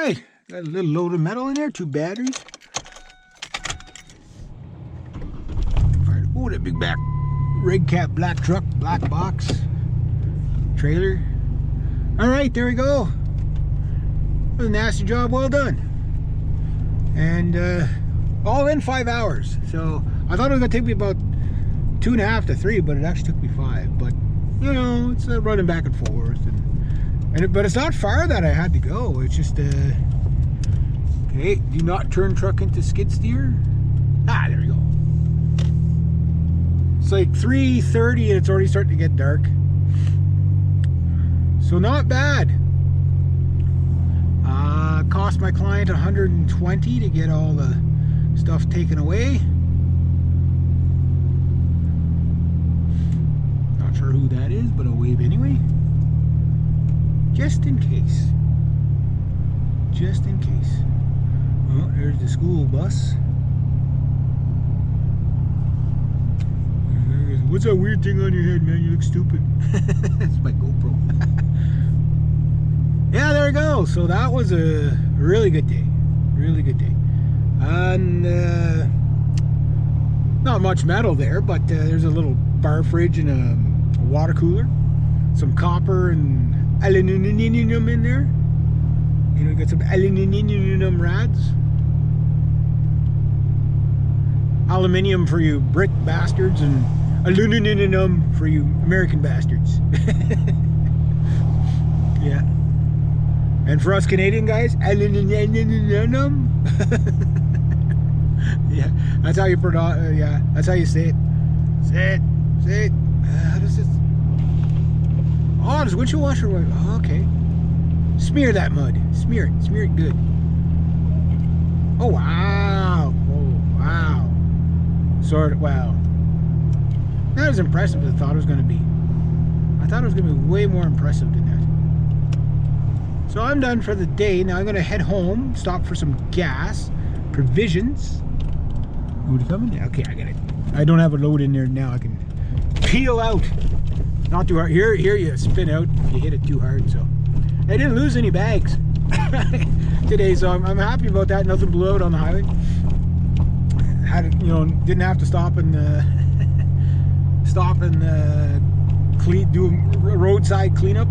right, got a little load of metal in there, 2 batteries. Oh, that big back rig cap, black truck, black box, trailer. All right, there we go. That was a nasty job, well done. And all in 5 hours. So I thought it was gonna take me about 2.5 to 3, but it actually took me 5. But you know, it's running back and forth, but it's not far that I had to go. It's just okay. Do not turn truck into skid steer. Ah, there we go. It's like 3:30 and it's already starting to get dark. So not bad. Cost my client $120 to get all the stuff taken away. Not sure who that is, but I'll wave anyway. Just in case. Just in case. Oh, there's the school bus. What's that weird thing on your head, man? You look stupid. It's my GoPro. Yeah, there we go. So that was a really good day. Really good day. And not much metal there, but there's a little bar fridge and a water cooler. Some copper and aluminum in there. You know, got some aluminum rods. Aluminium for you Brit bastards and aluminum for you American bastards. Yeah. And for us Canadian guys, aluminum. Yeah, that's how you pronounce. Yeah, that's how you say it. Say it. How does this? Oh, there's windshield washer. Oh, okay. Smear that mud. Smear it good. Oh wow. Oh wow. Sort of. Wow. Not as impressive as I thought it was going to be. I thought it was going to be way more impressive than that. So I'm done for the day. Now I'm going to head home, stop for some gas, provisions. Would it coming? Yeah, okay, I got it. I don't have a load in there now. I can peel out. Not too hard. Here you spin out if you hit it too hard. So I didn't lose any bags today, so I'm happy about that. Nothing blew out on the highway. Had it, you know, didn't have to stop and clean, do a roadside cleanup.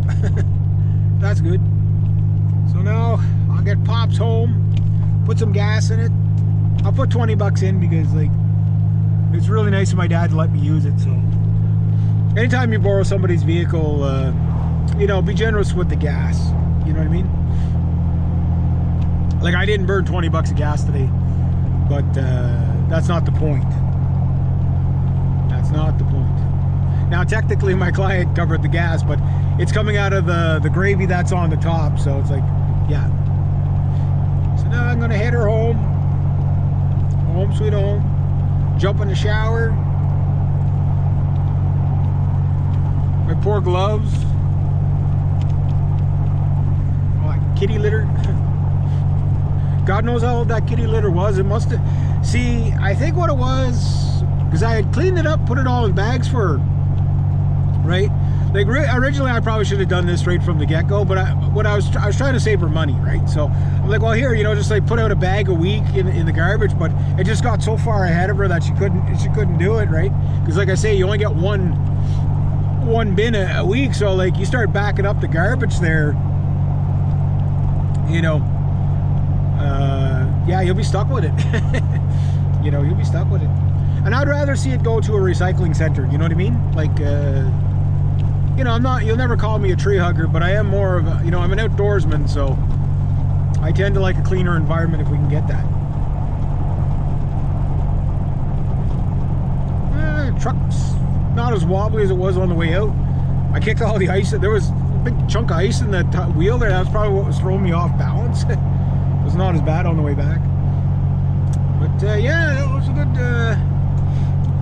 That's good. So now I'll get Pops home, put some gas in it. I'll put 20 bucks in because like it's really nice of my dad to let me use it. So anytime you borrow somebody's vehicle, you know, be generous with the gas. You know what I mean? Like I didn't burn 20 bucks of gas today, but that's not the point. That's not the point. Now technically my client covered the gas, but it's coming out of the gravy that's on the top, so it's like, yeah. So now I'm gonna head her home. Home sweet home. Jump in the shower. My poor gloves. Oh, that kitty litter. God knows how old that kitty litter was. It must have, see, I think what it was, because I had cleaned it up, put it all in bags for her, right? Like originally I probably should have done this right from the get-go, but I was trying to save her money, right? So I'm like, well, here, you know, just like put out a bag a week in the garbage, but it just got so far ahead of her that she couldn't do it, right? Because like I say, you only get one bin a week, so like you start backing up the garbage there, you know, yeah, you'll be stuck with it. You know, you'll be stuck with it. And I'd rather see it go to a recycling center, you know what I mean? Like, you know, you'll never call me a tree hugger, but I am more of a, you know, I'm an outdoorsman, so I tend to like a cleaner environment if we can get that. Truck's not as wobbly as it was on the way out. I kicked all the ice. There was a big chunk of ice in the wheel there. That was probably what was throwing me off balance. It was not as bad on the way back. But yeah, it was a good,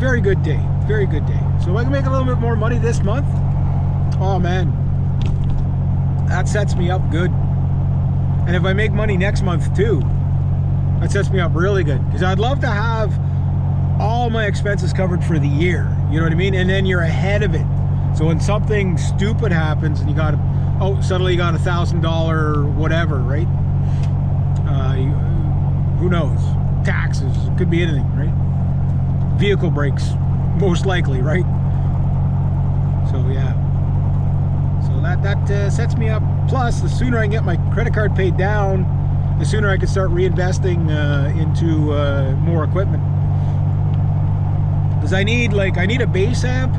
very good day. Very good day. So if I can make a little bit more money this month, oh man, that sets me up good. And if I make money next month too, that sets me up really good. Because I'd love to have all my expenses covered for the year. You know what I mean? And then you're ahead of it. So when something stupid happens and you got, oh, suddenly you got $1,000 whatever, right? Who knows? Taxes, it could be anything, right? Vehicle brakes, most likely, right? So yeah, so that sets me up. Plus, the sooner I can get my credit card paid down, the sooner I can start reinvesting into more equipment. Because I need a bass amp,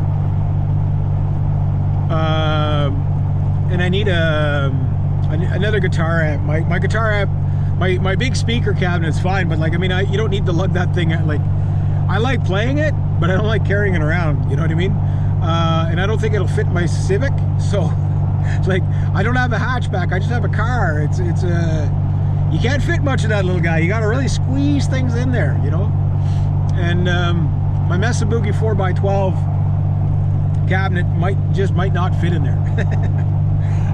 and I need another guitar amp. My guitar amp, my big speaker cabinet is fine, but like, I mean, you don't need to lug that thing. Like, I like playing it, but I don't like carrying it around. You know what I mean? And I don't think it'll fit my Civic. So, it's like, I don't have a hatchback. I just have a car. It's you can't fit much of that little guy. You got to really squeeze things in there, you know. And my Mesa Boogie 4x12 cabinet might not fit in there.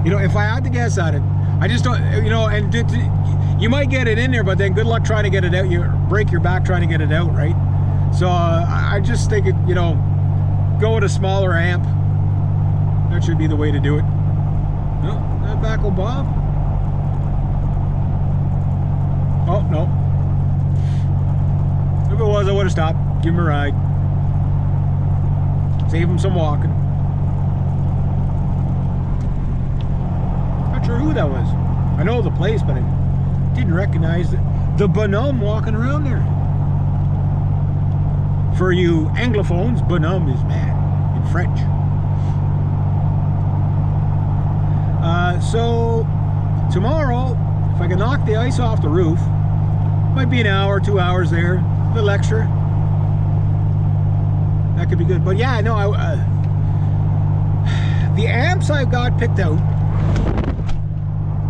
You know, if I had to guess at it, I just don't, you know, and you might get it in there, but then good luck trying to get it out. You break your back trying to get it out, right? So I just think it, you know, go with a smaller amp. That should be the way to do it. No, not Backle Bob. Oh, no. If it was, I would have stopped. Give him a ride. Save him some walking. Not sure who that was. I know the place, but I didn't recognize the bonhomme walking around there. For you Anglophones, bonhomme is man in French. So tomorrow, if I can knock the ice off the roof, might be an hour, 2 hours there, a little extra. That could be good. But yeah, no, the amps I've got picked out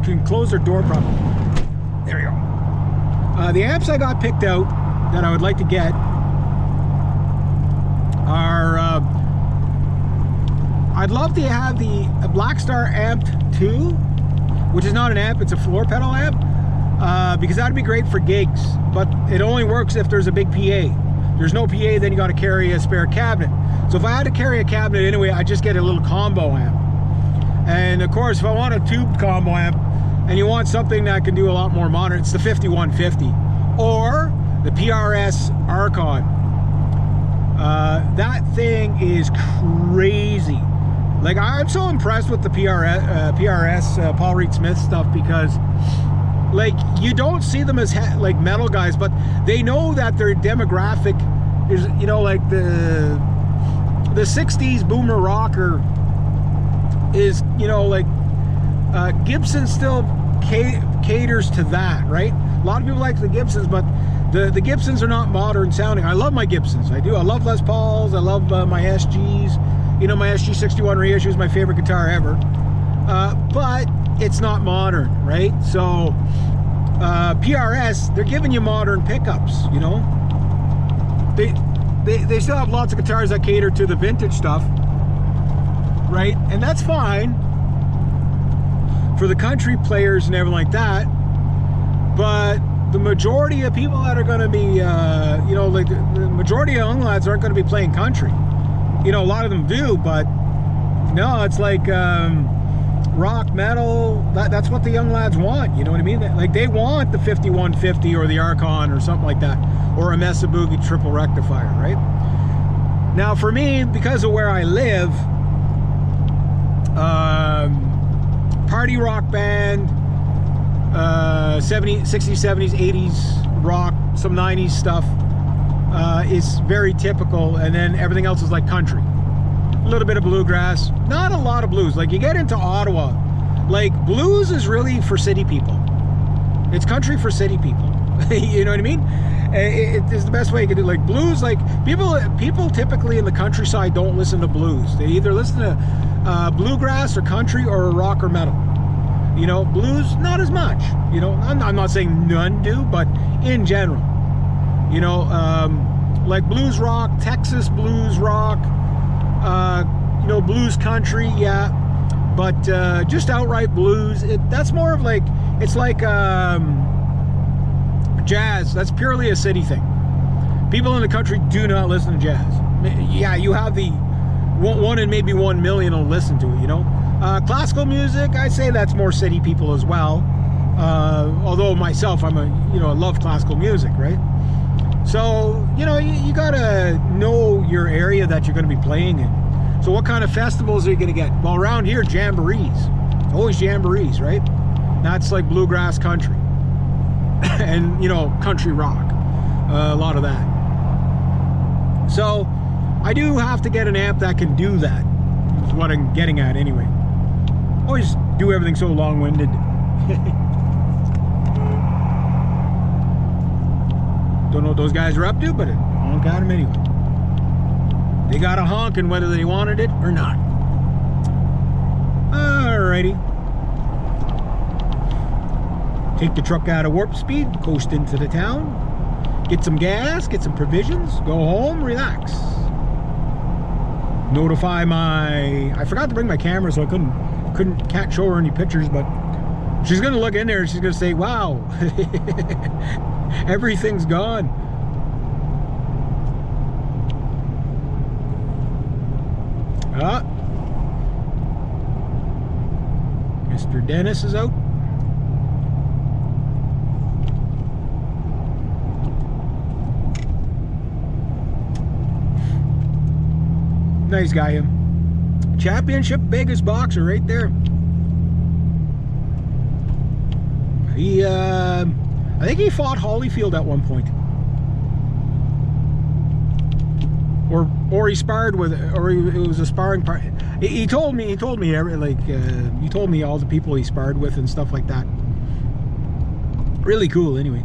can close their door properly. There we go. The amps I got picked out that I would like to get are I'd love to have the Blackstar Amp 2, which is not an amp, it's a floor pedal amp, because that'd be great for gigs, but it only works if there's a big PA. There's no PA, then you got to carry a spare cabinet. So if I had to carry a cabinet anyway, I'd just get a little combo amp. And of course, if I want a tube combo amp and you want something that can do a lot more modern, it's the 5150 or the PRS Archon. That thing is crazy. Like, I'm so impressed with the PRS Paul Reed Smith stuff, because like, you don't see them as like metal guys, but they know that their demographic is, you know, like the 60s boomer rocker is, you know, like Gibson still caters to that, right? A lot of people like the Gibsons, but the Gibsons are not modern sounding. I love my Gibsons, I do. I love Les Pauls, I love my SGs. You know, my SG61 reissue is my favorite guitar ever. But it's not modern, right? So PRS, they're giving you modern pickups, you know. They still have lots of guitars that cater to the vintage stuff, right? And that's fine for the country players and everything like that. But the majority of people that are going to be, you know, like the majority of young lads aren't going to be playing country. You know, a lot of them do, but no, it's like rock, metal, that's what the young lads want, you know what I mean? Like, they want the 5150 or the Archon or something like that, or a Mesa Boogie triple rectifier, right? Now for me, because of where I live, party rock band, 60s, 70s, 80s rock, some 90s stuff is very typical, and then everything else is like country. A little bit of bluegrass, not a lot of blues. Like, you get into Ottawa, like, blues is really for city people. It's country for city people. You know what I mean? It is the best way you can do. Like, blues, like, people typically in the countryside don't listen to blues. They either listen to bluegrass or country or rock or metal. You know, blues, not as much. You know, I'm not saying none do, but in general. You know, like blues rock, Texas blues rock, you know, blues country, yeah, but just outright blues, that's more of like, it's like jazz. That's purely a city thing. People in the country do not listen to jazz. Yeah, you have the one in maybe 1 million will listen to it, you know. Classical music, I'd say that's more city people as well. Although although myself, I'm a, you know, I love classical music, right? So, you know, you gotta know your area that you're gonna be playing in. So what kind of festivals are you gonna get? Well, around here, jamborees. Always jamborees, right? That's like bluegrass country. And, you know, country rock. A lot of that. So, I do have to get an amp that can do that. Is what I'm getting at anyway. Always do everything so long-winded. Don't know what those guys are up to, but honk at them anyway. They got a honking whether they wanted it or not. Alrighty. Take the truck out of warp speed, coast into the town, get some gas, get some provisions, go home, relax. Notify my... I forgot to bring my camera, so I can't show her any pictures, but she's gonna look in there and she's gonna say, wow, everything's gone. Mr. Dennis is out. Nice guy, him. Championship biggest boxer right there. He, I think he fought Holyfield at one point. Or he sparred with, or it was a sparring part. He told me like, he told me all the people he sparred with and stuff like that. Really cool, anyway.